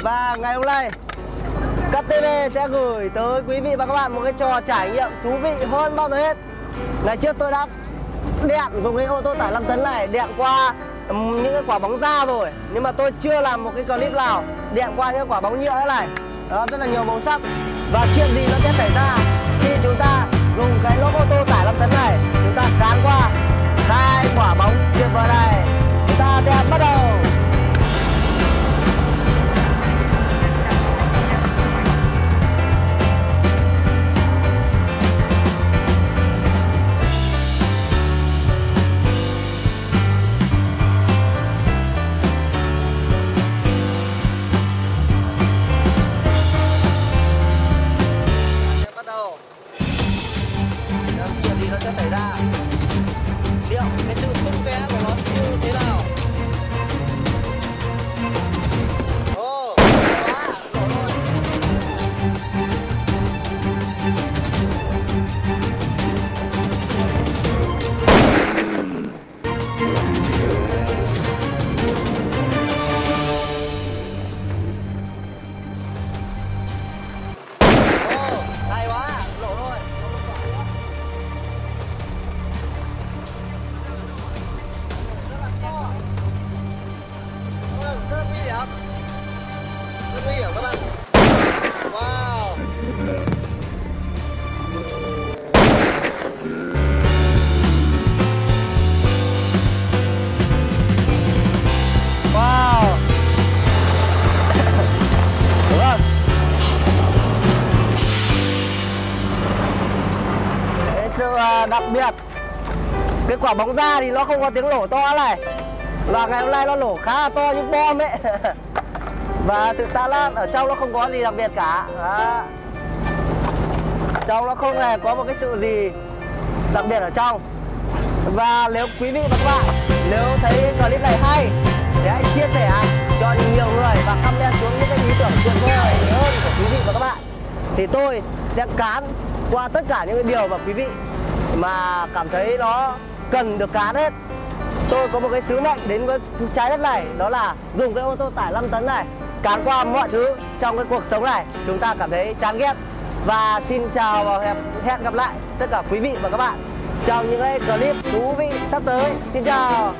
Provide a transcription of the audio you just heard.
Và ngày hôm nay Cắt TV sẽ gửi tới quý vị và các bạn một cái trò trải nghiệm thú vị hơn bao giờ hết. Ngày trước tôi đã đệm dùng cái ô tô tải 5 tấn này đệm qua những cái quả bóng da rồi, nhưng mà tôi chưa làm một cái clip nào đệm qua những quả bóng nhựa thế này. Đó, rất là nhiều màu sắc. Và chuyện gì nó sẽ xảy ra khi chúng ta dùng cái lốp ô tô tải 5 tấn này, chúng ta cán qua hai quả bóng tuyệt vời này. Chúng ta sẽ bắt đầu. Chuyện gì nó sẽ xảy ra, liệu cái sự tung té của nó như thế nào. Ồ, quá, nổ luôn. Ồ, hay quá, nổ rồi. Rất nguy hiểm, rất nguy hiểm các bạn. Wow, wow. Đúng không? Cái sự đặc biệt, cái quả bóng da thì nó không có tiếng nổ to này, và ngày hôm nay nó nổ khá là to như bom ấy. Và thực ra là ở trong nó không có gì đặc biệt cả. Đó. Trong nó không hề có một cái sự gì đặc biệt ở trong. Và nếu quý vị và các bạn nếu thấy clip này hay thì hãy chia sẻ cho nhiều người và comment xuống những cái ý tưởng tuyệt vời hơn của quý vị và các bạn. Thì tôi sẽ cán qua tất cả những cái điều mà quý vị mà cảm thấy nó cần được cán hết. Tôi có một cái sứ mệnh đến với trái đất này, đó là dùng cái ô tô tải 5 tấn này cán qua mọi thứ trong cái cuộc sống này chúng ta cảm thấy chán ghét. Và xin chào và hẹn gặp lại tất cả quý vị và các bạn trong những cái clip thú vị sắp tới. Xin chào.